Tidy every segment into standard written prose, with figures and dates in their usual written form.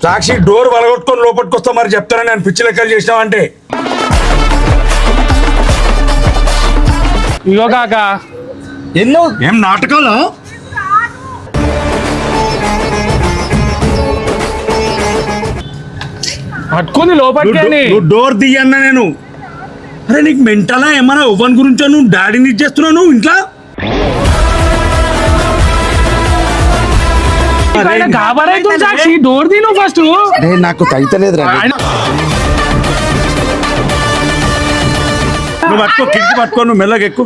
సాక్షి door వలగొట్టుకొని లోపలికి వస్తా మరి చెప్తారా నేను పిచ్చి లెక్కలు చేసినావంటే ఇగో కాక ఎన్నో ఏం నాటకాలు పట్టుకుంది లోపలికి నువ్వు డోర్ తీయన్నా నేను అరే నీకు మెంటలా ఏమన్నా ఓవన్ గురించో నువ్వు డాడీని ఇచ్చేస్తున్నావు నువ్వు ఇంట్లో కాబరైతుంది సాక్షి డోర్ తీ నువ్వు ఫస్ట్ నాకు తైతలేదు రా నువ్వు పట్టుకో కిటికీ పట్టుకో నువ్వు మెల్లగా ఎక్కు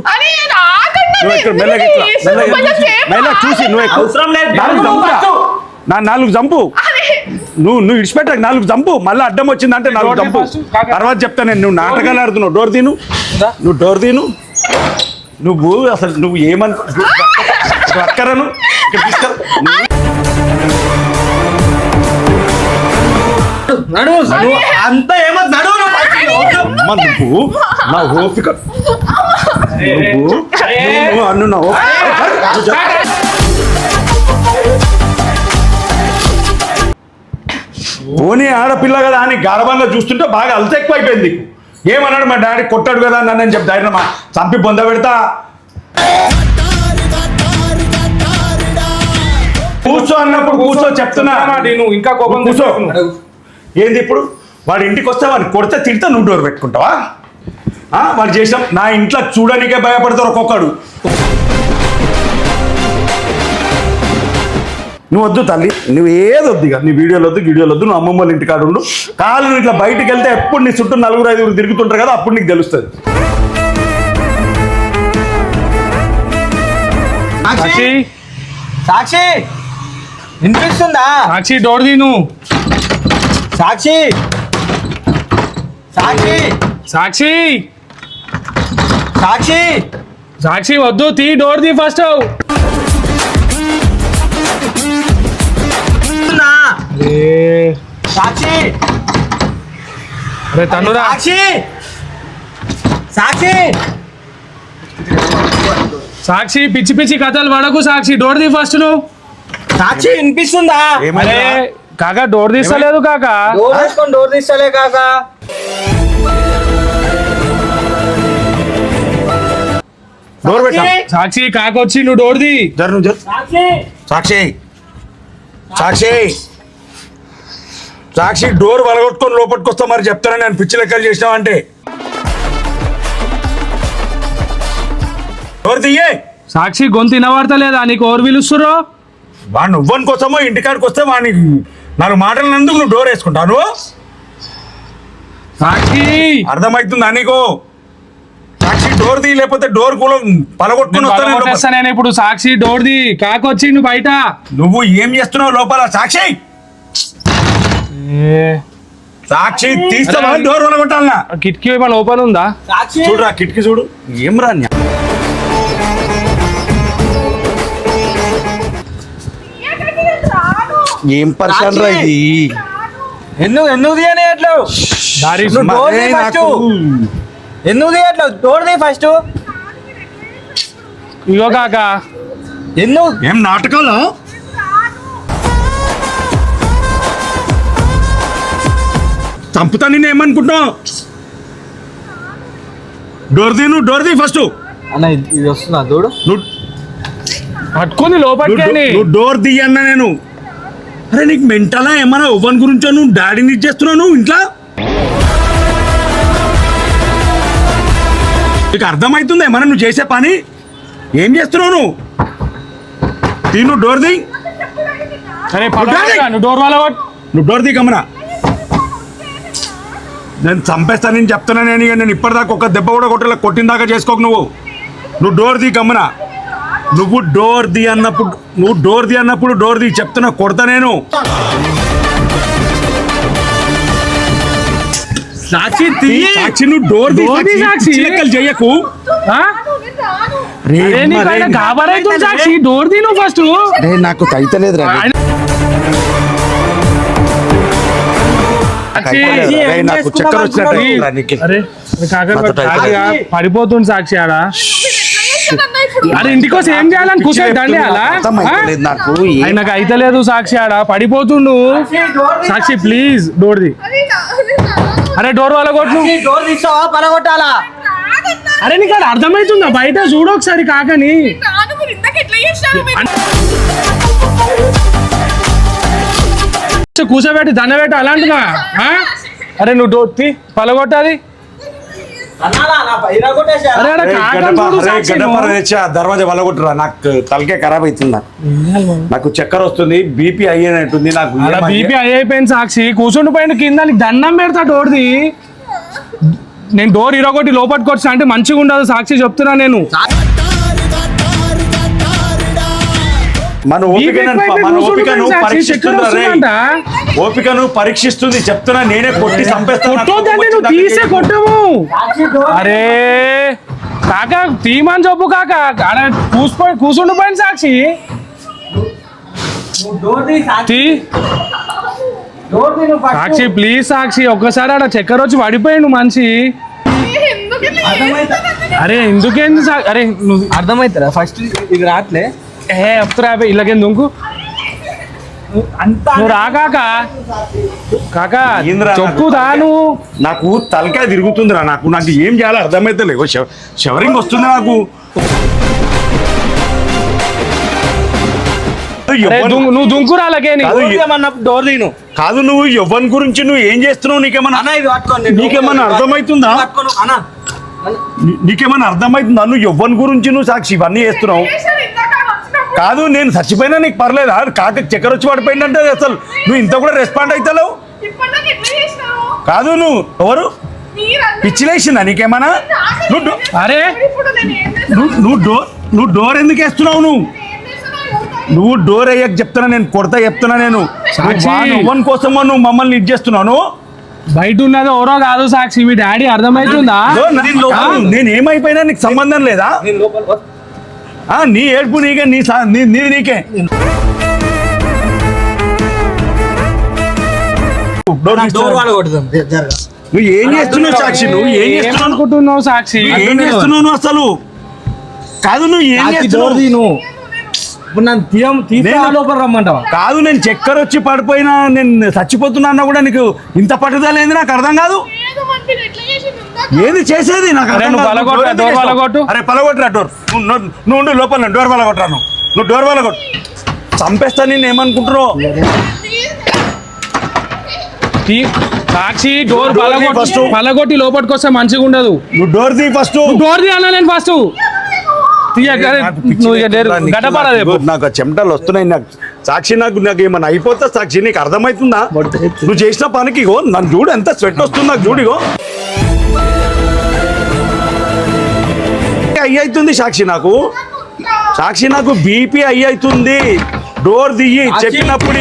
నువ్వు ఎక్కు మెల్లగా ఎక్కు మెల్లగా చూసి నువ్వు ఎక్కు నా 4 జంపు నువ్వు ఇడిచిపెట్ట 4 జంపు మళ్ళీ అడ్డం వచ్చిందంటే 4 జంపు తర్వాత చెప్తా నేను నువ్వు నాటకాలు ఆడుతున్నావు డోర్ తీను నువ్వు డోర్ తీను నువ్వు అసలు నువ్వు ఏమనుకరను అంతా ఏమో నువ్వు నా ఓపిక నువ్వు అన్ను నా పోనీ ఆడపిల్ల కదా అని గర్వంగా చూస్తుంటే బాగా అలత ఎక్కువ అయిపోయింది నీకు ఏమన్నాడు మా డాడీ కొట్టాడు కదా నన్ను చెప్పి ధైర్యం చంపి బొంద పెడతా కూర్చో అన్నప్పుడు కూర్చో చెప్తున్నా నువ్వు ఇంకా కోపం కూర్చో ఏంది ఇప్పుడు వాడి ఇంటికి వస్తే వాడిని కొడితే తిడితే నువ్వు డోర్ పెట్టుకుంటావా వాడు చేసాం నా ఇంట్లో చూడడానికే భయపడతారు ఒక్కొక్కడు నువ్వు వద్దు తల్లి నువ్వు ఏది వద్దు ఇక నీ వీడియోలు వద్దు నువ్వు అమ్మమ్మ వాళ్ళ ఇంటికాడు ఉండు కాళ్ళు నువ్వు ఇట్లా బయటికి వెళ్తే ఎప్పుడు నీ చుట్టూ 4-5 తిరుగుతుంటారు కదా అప్పుడు నీకు తెలుస్తుంది సాక్షి సాక్షి వినిపిస్తుందా సాక్షి డోర్ తీ నువ్వు సాక్షి సాక్షి సాక్షి సాక్షి సాక్షి వద్దు తీ డోర్ తీ ఫస్ట్ సాక్షి అరే తన్నురా సాక్షి సాక్షి సాక్షి పిచ్చి పిచ్చి కథలు పడకు సాక్షి డోర్ తీ ఫస్ట్ నువ్వు సాక్షి వినిపిస్తుందా అరే కాక డోర్ తీస్తలేదు కాక డోర్ వేసుకొని డోర్ తీస్తలే కాక డోర్ పెట్టా సాక్షి కాకొచ్చి నువ్వు డోర్ తీ సాక్షి సాక్షి సాక్షి సాక్షి డోర్ వలగొట్టుకొని లోపలికి వస్తా మరి చెప్తారా నేను పిచ్చి లెక్కలు చేసినావంటే డోర్ తీయే సాక్షి గొంతు వినబడతలేదా నీకు ఎవరు పిలుస్తుర్రో వాడిని ఇవ్వని కోసమో ఇంటికాడికి వస్తే వాడిని 4 మాటలు నందుకు నువ్వు డోర్ వేసుకుంటాను సాక్షి అర్థమవుతుందా నీకు సాక్షి డోర్ తీ లేకపోతే డోర్ కూడా పలగొట్టుకుని కొట్టేస్తా నేను ఇప్పుడు సాక్షి డోర్ ది కాకొచ్చి నువ్వు బయట నువ్వు ఏం చేస్తున్నావు లోపల సాక్షి సాక్షి తీస్తావా డోర్ వలగొట్టాలనా కిటికీ ఏమైనా ఓపెన్ ఉందా సాక్షి చూడురా కిటికీ చూడు ఏం రా ఏం పరిశాన్ రా ఇది ఎందుకు తీయట్లేవు దారి డోర్ తీ ఫస్ట్ ఎందుకు తీయట్లేవు డోర్ తీ ఫస్ట్ ఇగో కాక ఎందుకు ఏం నాటకాలు చంపుతా నేను ఏమనుకుంటావు డోర్ తీ ఫస్ట్ అన్న ఇది వస్తుందా చూడు నువ్వు పట్టుకుంది లోపలికి నువ్వు డోర్ తీయన్నా నేను అరే నీకు మెంటలా ఏమన్నా ఓవన్ గురించో నువ్వు డాడీని ఇచ్చేస్తున్నావు నువ్వు ఇంట్లో నీకు అర్థమవుతుంది ఏమన్నా నువ్వు చేసే పని ఏం చేస్తున్నావు నువ్వు డోర్ తీ సరే నువ్వు డోర్ వాళ్ళ నువ్వు డోర్ తీ గమనా నేను చంపేస్తాను నేను చెప్తున్నా నేను ఇప్పటిదాకా ఒక దెబ్బ కూడా కొట్టిన దాకా చేసుకోకు నువ్వు డోర్ తీ గమనా నువ్వు డోర్ ది అన్నప్పుడు డోర్ ది చెప్తున్నా కొడతా నేను సాక్షి సాక్షి నువ్వు డోర్ ది సాక్షి లెక్కలు చెయ్యకు కాబరైతుంది సాక్షి డోర్ తీ నువ్వు ఫస్ట్ నాకు తైతలేదు రా నాకు చక్కెర వచ్చినట్టు పడిపోతుంది సాక్షి ఆడ అరే ఇంటికి వచ్చి ఏం చేయాలని కూర్చోండి అలా అర్థమైతలేదు నాకు ఆయనకు అయితలేదు సాక్షి ఆడ పడిపోతుండు సాక్షి ప్లీజ్ డోర్ది అరే డోర్ వాళ్ళ కొట్టు డోర్ తీసావా పలగొట్టాలా అరే నీకు అది అర్థమవుతుందా బయట చూడు ఒకసారి కాకని కూర్చోబెట్టి దండబెట్టు అలాంటిదా అరే నువ్వు డోర్ తీ పలగొట్టాది అరే ఆడ కాకని చూడు సాక్షి నువ్వు. దర్వాజా వల్లగొట్టురా నాకు తలకే ఖరాబ్ అవుతుందా నాకు చక్కెర వస్తుంది బీపీ అయ్యేనట్టుంది నాకు అలా బీపీ అయిపోయింది సాక్షి కూర్చుండి పోయిన కింద నీకు దండం పెడతా డోర్ది నేను డోర్ ఇరగొట్టి లోపట్టుకొచ్చా అంటే మంచిగా ఉండదు సాక్షి చెప్తున్నా నేను మన ఓపికను పరీక్షిస్తుందా రే ఓపికను పరీక్షిస్తుంది చెప్తున్నా నేనే కొట్టి కొట్టొద్దంటే నువ్వు తీసే కొట్టము అరే కాక తీమని చెప్పు కాక ఆడ కూర్చుండిపోయింది సాక్షి తీ సాక్షి ప్లీజ్ సాక్షి ఒక్కసారి ఆడ చక్కెర వచ్చి పడిపోయిండు మనిషి అరే ఎందుకేంది అరే నువ్వు అర్థమవుతారా ఫస్ట్ ఇది రాట్లే చెప్తురా ఇళ్ళకేం దుంకు నువ్వు రా కాక చెప్పుదా నువ్వు నాకు తలకాయ తిరుగుతుందిరా నాకు నాకు ఏం చేయాలో అర్థమైతే లేవు షవరింగ్ వస్తుంది నాకు నువ్వు దుంకురా అలాగే డోర్ తీను కాదు నువ్వు ఎవరి గురించి నువ్వు ఏం చేస్తున్నావు నీకేమన్నా అర్థమవుతుందా నీకేమన్నా అర్థమవుతుందా నువ్వు ఎవరి గురించి నువ్వు సాక్షి ఇవన్నీ చేస్తున్నావు కాదు నేను చచ్చిపోయినా నీకు పర్లేదా కాక చక్కెర వచ్చి పడిపోయిందంటే అసలు నువ్వు ఇంత కూడా రెస్పాండ్ అవుతావు కాదు నువ్వు ఎవరు పిచ్చిలేసిందా నీకేమన్నా అరే నువ్వు డోర్ ఎందుకు వేస్తున్నావు నువ్వు డోర్ అయ్యాక చెప్తున్నా నేను కొడతా చెప్తున్నా నేను ఎవరి కోసమో నువ్వు మమ్మల్ని ఇది చేస్తున్నాను బయట ఉన్నది ఎవరో కాదు సాక్షి మీ డాడీ అర్థమవుతుందా నేను ఏమైపోయినా నీకు సంబంధం లేదా నీ ఏడుపు నీకే నీది నీకే నువ్వు ఏం చేస్తున్నావు సాక్షి నువ్వు ఏం చేస్తున్నావు అనుకుంటున్నావు సాక్షి ఏం చేస్తున్నావు అసలు కాదు నువ్వు ఏం చేస్తున్నావు కాదు నేను చక్కెర వచ్చి పడిపోయినా నేను చచ్చిపోతున్నా అన్నా కూడా నీకు ఇంత పట్టుదల ఏంది నాకు అర్థం కాదు ఏది చేసేది నాకు అరే పలగొట్టరా డోర్ నువ్వు లోపల డోర్ పలగొట్టరా నువ్వు డోర్ పలగొట్టు చంపేస్తా నేను ఏమనుకుంటున్నావు సాక్షి డోర్ పలగొట్టి లోపలికొస్తే మంచిగా ఉండదు నువ్వు డోర్ తీ ఫస్ట్ డోర్ తీ అన్నా నేను ఫస్ట్ నాకు చెమటలు వస్తున్నాయి నాకు సాక్షి నాకు ఏమన్నా అయిపోతా సాక్షి నీకు అర్థమవుతుందా నువ్వు చేసిన పనికి ఇగో నన్ను చూడు ఎంత స్వెట్ వస్తుంది నాకు చూడిగో అవుతుంది సాక్షి నాకు బీపీ అవుతుంది డోర్ దియ్యి చెప్పినప్పుడు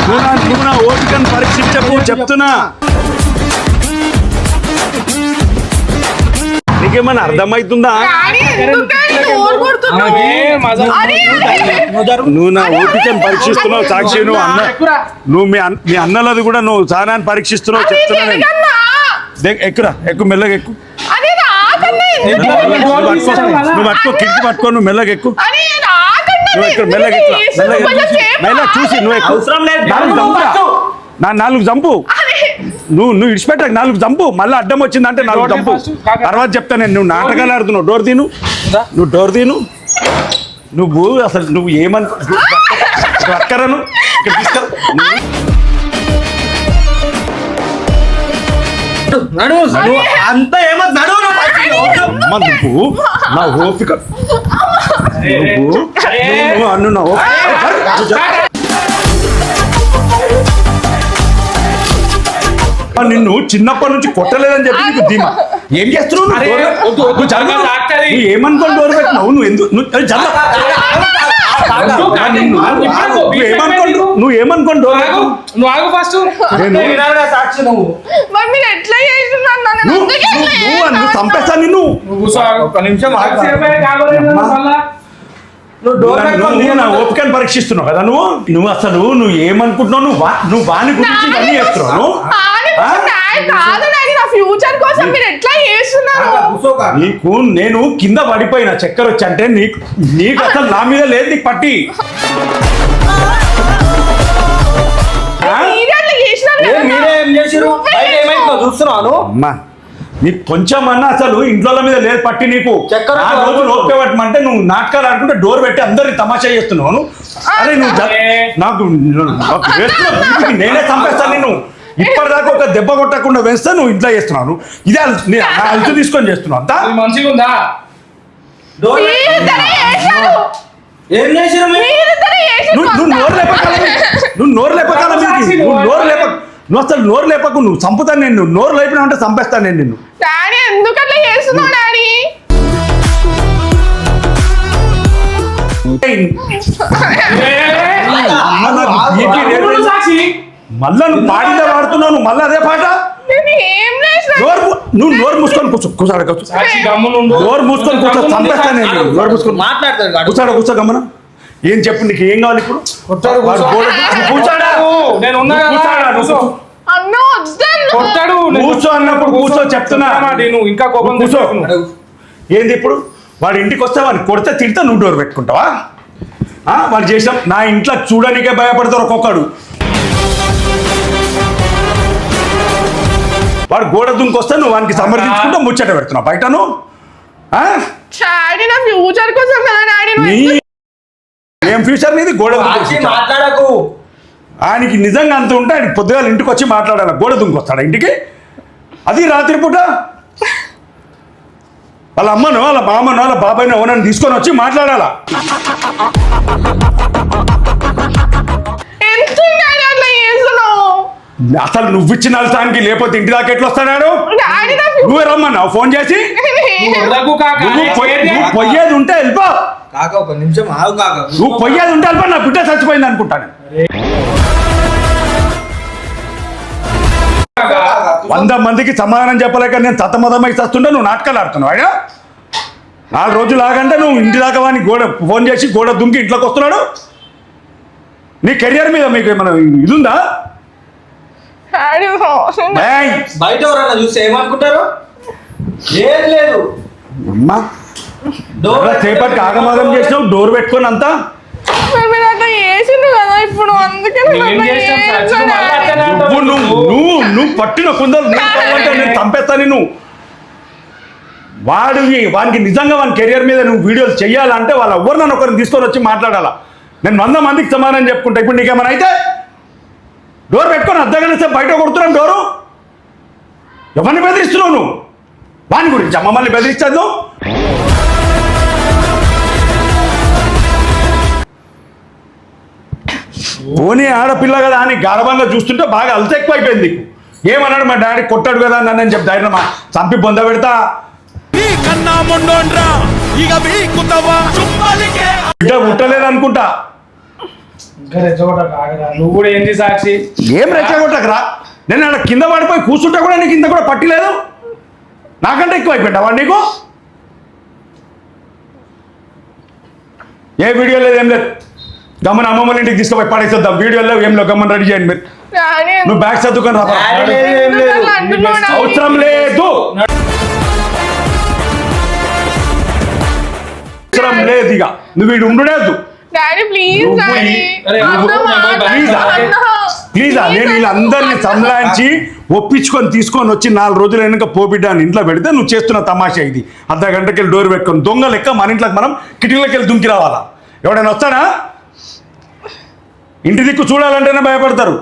నువ్వు నా ఓపికను పరీక్షించకు చెప్తున్నా నీకేమన్నా అర్థమవుతుందా నువ్వు నా ఓపికను పరీక్షిస్తున్నావు సాక్షి నువ్వు మీ అన్నలది కూడా నువ్వు సహనాన్ని పరీక్షిస్తున్నావు చెప్తున్నా నేను ఎక్కు మెల్లగా ఎక్కు నువ్వు పట్టుకో కిటికీ పట్టుకో నువ్వు మెల్లగా ఎక్కు నువ్వు ఎక్కు మెల్లగా మెల్లగా చూసి నువ్వు నాలుగు చంపు నువ్వు ఇడిచిపెట్టకు 4 చంపు మళ్ళీ అడ్డం వచ్చిందంటే 4 చంపు తర్వాత చెప్తా నేను నువ్వు నాటకాలు ఆడుతున్నావు డోర్ తీను నువ్వు అసలు నువ్వు అక్కరను ఇక్కడ తీసుకెళ్ళ అంత ఏమో నువ్వు నా ఓపిక నువ్వు అన్ను నా నిన్ను చిన్నప్పటి నుంచి కొట్టలేదని చెప్పి నీకు ధీమా ఏం చేస్తున్నావు నువ్వు ఏమనుకోని డోర్ పెట్టినావు నువ్వు ఎందుకు నువ్వేమనుకోని డోర్ నువ్వు చంపేస్తా నిన్ను నా ఓపికను పరీక్షిస్తున్నావు కదా నువ్వు అసలు నువ్వు ఏమనుకుంటున్నావు నువ్వు వాని గురించి ఇవన్నీ చేస్తున్నావు కాదు డాడీ, నా ఫ్యూచర్ కోసం మీరు ఎట్లా చేస్తున్నారు? నీకు నేను కింద పడిపోయిన చక్కెర వచ్చి అంటే నీకు అసలు నా మీద లేదు నీకు పట్టి. మీరే అట్లా చేసినారు కదా. మీరే ఏం చేసిరు? బయట ఏమైందో చూస్తున్నాను. అమ్మా నీకు కొంచెం అన్నా అసలు ఇంట్లో మీద లేదు పట్టి నీకు. చక్కెర ఆ రోజు లోపే పట్టమంటే నువ్వు నాటకాలు ఆడుకుంటే డోర్ పెట్టి అందరిని తమాషా చేస్తున్నావు. అరే నువ్వు నాకు నేనే చంపేస్తాను నేను. ఇప్పటిదాకా ఒక దెబ్బ కొట్టకుండా వేస్తే నువ్వు ఇంట్లో చేస్తున్నావు. ఇదే అలసి తీసుకొని చేస్తున్నావు అంతా. మంచిగా ఉందా? మీరిద్దరే చేశారు. ఏం చేసిరు మీరు? మీరిద్దరే చేశారు. నువ్వు నోరు లేపకాల నువ్వు నోరు లేపకాల నువ్వు అసలు నోరు లేపకు. నువ్వు చంపుతాను నేను. నోరు లేపినా అంటే చంపేస్తాను నేను నిన్ను. డాడీ ఎందుకు అట్లా చేస్తున్నావు డాడీ? సాక్షి మళ్ళా నువ్వు పాడిందే వాడుతున్నావు. నువ్వు మళ్ళీ అదే పాట. నేను ఏం చేసినా? నువ్వు నోరు మూసుకొని కూర్చోడు. సాక్షి గమ్మునుండు. నోరు మూసుకొని కూర్చో చంపేస్తాను నేను. నోరు మూసుకొని మాట్లాడతాడు. కూర్చో గమన. ఏం చెప్పు నీకు ఏం కావాలి ఇప్పుడు? నేను ఉన్నా కదా. అన్న వద్దన్న. కొట్టాడు. కూర్చో అన్నప్పుడు కూర్చో చెప్తున్నా. నువ్వు ఇంకా కోపం కూర్చో. తెచ్చుకోకు. ఏంది ఇప్పుడు? వాడి ఇంటికి వస్తే వాడిని కొడితే తిడితే నువ్వు డోర్ పెట్టుకుంటావా? వాడు చేసాం నా ఇంట్లో చూడడానికే భయపడతారు ఒక్కొక్కడు. వాడు గోడ దుంకొస్తే నువ్వు వానికి సమర్థించుకుంటూ ముచ్చట పెడుతున్నావు బయటను. డాడీ నా ఫ్యూచర్ కోసం కదా డాడీ. ఏం ఫ్యూచర్ నీది? గోడ మాట్లాడకు. ఆయనకి నిజంగా అంత ఉంటే ఆయన పొద్దుగా ఇంటికి వచ్చి మాట్లాడాలి. గోడ దుంకొస్తాడా ఇంటికి? అది రాత్రిపూట వాళ్ళ అమ్మను వాళ్ళ మామను వాళ్ళ బాబాయ్ను ఎవరన్నా తీసుకొని వచ్చి మాట్లాడాలా. అసలు నువ్వు ఇచ్చిన అలసానికి లేకపోతే ఇంటి దాకా ఎట్లా వస్తాడు? నువ్వే రమ్మన్నావు ఫోన్ చేసి. నువ్వు పొయ్యేది ఉంటే వెళ్ళిపో. కాక ఒక నిమిషం ఆగు కాక. నువ్వు పొయ్యేది ఉంటే వెళ్ళిపో. నా బిడ్డ చచ్చిపోయింది అనుకుంటాను. 100 మందికి సమాధానం చెప్పలేక నేను తతమతమై చస్తుంటే నువ్వు నాటకాలు ఆడుతున్నావు. ఆయన 4 రోజులు ఆగంటే నువ్వు ఇంటి దాకా వాడిని గోడ ఫోన్ చేసి గోడ దుంకి ఇంట్లోకి వస్తున్నాడు. నీ కెరియర్ మీద మీకు ఏమైనా ఇది ఉందా? బయట ఎవరన్నా చూస్తే ఏమనుకుంటారు? ఏం లేదు. అమ్మా సేపటికి ఆగమాగం చేసినావు. డోర్ పెట్టుకొని అంతా ఇప్పుడు అందుకే నువ్వు పట్టిన కుందరు నేను చంపేస్తాను. నువ్వు వానికి నిజంగా వాని కెరియర్ మీద నువ్వు వీడియోలు చెయ్యాలంటే వాళ్ళు ఎవరు నన్ను ఒకరిని తీసుకొని వచ్చి మాట్లాడాలా. నేను 100 మందికి సమాధానం చెప్పుకుంటా. ఇప్పుడు నీకేమైనా అయితే డోర్ పెట్టుకొని అర్ధగంట సేపు బయట కొడుతున్నాం. డోరు ఎవరిని బెదిరిస్తున్నావు నువ్వు? వాని గురించి మమ్మల్ని బెదిరించద్దు. పోనీ ఆడపిల్ల కదా అని గర్వంగా చూస్తుంటే బాగా అలస ఎక్కువ అయిపోయింది నీకు. ఏమన్నాడు మా డాడీ కొట్టాడు కదా నన్ను చెప్పి ధైర్యం చంపి బొంద పెడతా. బిడ్డ ఉట్టలేదు అనుకుంటా. నువ్వు కూడా ఏంటి సాక్షి? ఏం రెచ్చగొట్టకరా. నేను అక్కడ కింద పడిపోయి కూర్చుంటా కూడా నీకు ఇంత కూడా పట్టిలేదు. నాకంటే ఎక్కువ అయిపోయింటావా నీకు? ఏ వీడియో లేదు ఏం లేదు. గమ్మని అమ్మమ్మ ఇంటికి తీసుకుపోయి పడేసేద్దాం. వీడియోలో ఏం లేవు. గమ్మని రెడీ చేయండి మీరు. నువ్వు బ్యాగ్ చదువుకొని రా. అవసరం లేదు. అవసరం లేదు. ఇక నువ్వు వీడు ఉండలేదు. ప్లీజా నేను వీళ్ళందరినీ సంలాంచి ఒప్పించుకొని తీసుకొని వచ్చి 4 రోజులు వెనుక పోబిడ్డాన్ని ఇంట్లో పెడితే నువ్వు చేస్తున్న తమాషా ఇది. అర్ధగంటకి వెళ్ళి డోర్ పెట్టుకొని దొంగ లెక్క మన ఇంట్లోకి మనం కిటికీలోకి వెళ్ళి దుంకి రావాలా? ఎవడైనా వస్తాడా? ఇంటి దిక్కు చూడాలంటేనే భయపడతారు.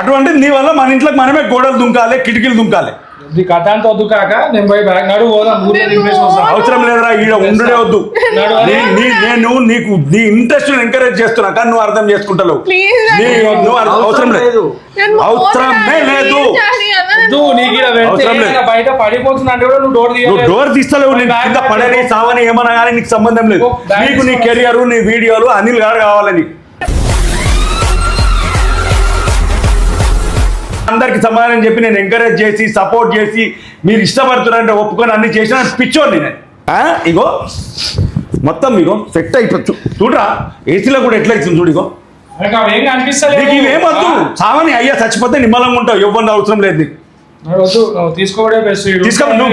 అటువంటిది నీ వల్ల మన ఇంట్లోకి మనమే గోడలు దుంకాలి, కిటికీలు దుంకాలి. కథ అంతా వద్దు కాక నేను పోయి బ్యాగ్ నడు పోదాం. అవసరం లేదురా. ఈడ ఉండే వద్దు. నేను నీకు నీ ఇంట్రెస్ట్ ఎంకరేజ్ చేస్తున్నా కానీ నువ్వు అర్థం చేసుకుంటావు. అవసరం లేదు. అవసరమే లేదు. బయట పడిపోతుందంటే కూడా నువ్వు డోర్ నువ్వు డోర్ తీస్తలేవు. నేను కింద పడని సావని ఏమన్నా కానీ నీకు సంబంధం లేదు. నీకు నీ కెరియర్ నీ వీడియోలు అనిల్ గారు కావాలని అందరికి సమాధానం చెప్పి నేను ఎంకరేజ్ చేసి సపోర్ట్ చేసి మీరు ఇష్టపడుతున్నారంటే ఒప్పుకొని అన్ని చేసిన పిచ్చోని నేను. ఇగో మొత్తం ఇగో సెట్ అయిపోవచ్చు. చూడరా ఏసీలో కూడా ఎట్లా ఇస్తుంది చూడు. ఇగో నాకు అవేం కనిపిస్తలేదు. నీకు ఇవేం వద్దు, చావని అయ్యా చచ్చిపోతే నిమ్మలంగా ఉంటావు, ఇవ్వండి అవసరం లేదు నీకు. వద్దు, నువ్వు తీసుకోవడే బెస్ట్. తీసుకో, నువ్వు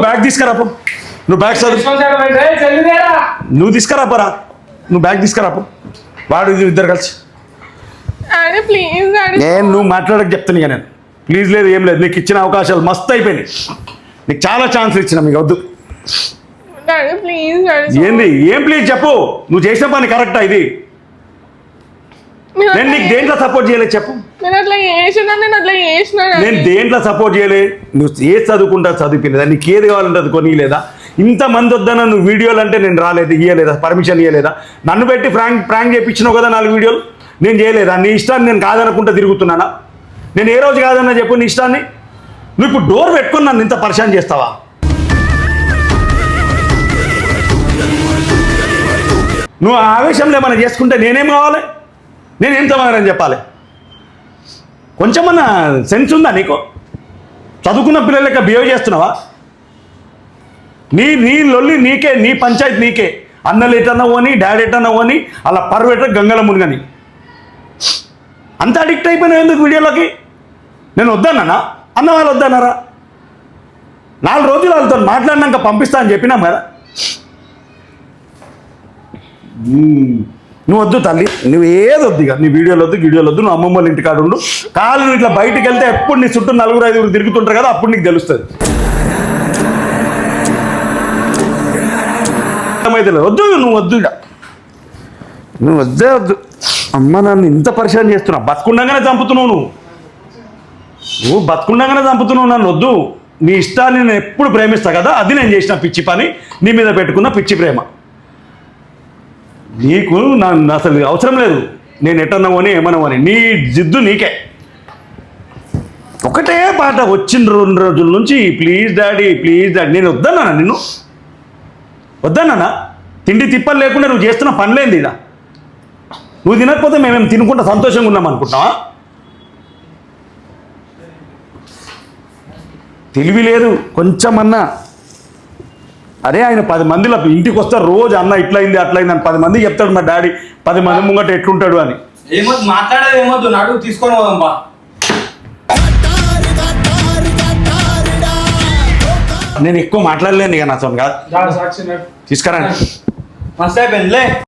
బ్యాగ్ తీసుకురాపో, నువ్వు బ్యాగ్ చదువు, నువ్వు తీసుకురాపరా, నువ్వు బ్యాగ్ తీసుకురాపో, వాడు ఇద్దరు కలిసి. Daddy please daddy. నువ్వు మాట్లాడక చెప్తాను ఇక నేను. ప్లీజ్ లేదు, ఏం లేదు, నీకు ఇచ్చిన అవకాశాలు మస్తు అయిపోయినాయి, నీకు చాలా ఛాన్సులు ఇచ్చిన, మీకు వద్దు. Daddy please daddy. ఏంది ఏం ప్లీజ్ చెప్పు, నువ్వు చేసిన పని కరెక్టా ఇది? నేను నీకు దేంట్లో సపోర్ట్ చేయలేదు చెప్పు. నేను అట్లా చేసిన, నేను అట్లా చేసిన. నేను దేంట్లో సపోర్ట్ చేయలే, నువ్వు ఏది చదువుకుంటా చదివిపోలేదా, నీకు ఏది కావాలంటే అది కొనియలేదా? ఇంతమంది వద్దన నువ్వు వీడియోలు అంటే నేను రాలేదు, ఇయ్యలేదా, పర్మిషన్ ఇవ్వలేదా? నన్ను పెట్టి ప్రాంక్ చేయించినావు కదా 4 వీడియోలు, నేను చేయలేదా? నీ ఇష్టాన్ని నేను కాదనుకుంటా తిరుగుతున్నానా? నేను ఏ రోజు కాదన్నా చెప్పు నీ ఇష్టాన్ని? నువ్వు ఇప్పుడు డోర్ పెట్టుకుని నన్ను ఇంత పరిశాన్ చేస్తావా? నువ్వు ఆ ఆవేశంలో ఏమైనా చేసుకుంటే నేనేం కావాలి, నేనేం సమాధానం చెప్పాలి? కొంచెమన్నా సెన్స్ ఉందా నీకు? చదువుకున్న పిల్లల లెక్క బిహేవ్ చేస్తున్నావా? నీ లొల్లి నీకే, నీ పంచాయతీ నీకే. అన్నలు ఎటన్నా పోని, డాడీ ఎటన్నా పోని, అలా పర్వేట గంగల మునిగని అంత అడిక్ట్ అయిపోయినావు ఎందుకు వీడియోలోకి? నేను వద్దన్నానా? అన్న వాళ్ళు వద్దన్నారా? 4 రోజులు వాళ్ళతో మాట్లాడినాక పంపిస్తా అని చెప్పినాం కదా. నువ్వు వద్దు తల్లి, నువ్వు ఏది వద్దు, ఇక నీ వీడియోలు వద్దు, నువ్వు అమ్మమ్మ వాళ్ళ ఇంటికాడ ఉండు. కాలు నువ్వు ఇట్లా బయటికి వెళ్తే ఎప్పుడు నీ చుట్టూ 4-5 తిరుగుతుంటారు కదా, అప్పుడు నీకు తెలుస్తుంది. వద్దు, నువ్వు వద్దు, ఇక నువ్వు వద్దు. అమ్మ నన్ను ఇంత పరిశాన్ చేస్తున్నావు, బతుకుండగానే చంపుతున్నావు నువ్వు బతుకుండగానే చంపుతున్నావు నన్ను. వద్దు, నీ ఇష్టాన్ని నేను ఎప్పుడు ప్రేమిస్తా కదా, అది నేను చేసిన పిచ్చి పని, నీ మీద పెట్టుకున్న పిచ్చి ప్రేమ. నీకు నన్ను అసలు అవసరం లేదు, నేను ఎట్టన్నావని ఏమన్నావని, నీ జిద్దు నీకే. ఒకటే పాట వచ్చిన 2 రోజుల నుంచి ప్లీజ్ డాడీ, ప్లీజ్ డాడీ. నేను వద్దన్నానా నిన్ను? వద్దన్నానా? తిండి తిప్పలు లేకుండా నువ్వు చేస్తున్న పనిలేంది ఇదా? నువ్వు తినకపోతే మేమేం తినుకుంటా సంతోషంగా ఉన్నాం అనుకుంటున్నావా? తెలివి లేదు కొంచెమన్నా. అరే ఆయన 10 మందిలో ఇంటికి వస్తారు రోజు, అన్న ఇట్లయింది అట్లయింది అని 10 మందికి చెప్తాడు మా డాడీ, 10 మంది ముంగట ఎట్లుంటాడు అని. ఏమొద్దు మాట్లాడేది, ఏమొద్దు, నడు తీసుకొని పోదాం బా. నేను ఎక్కువ మాట్లాడలేను ఇక, నాతో కాదు. సాక్షి తీసుకురండి. మస్తు అయిపోయింది లే.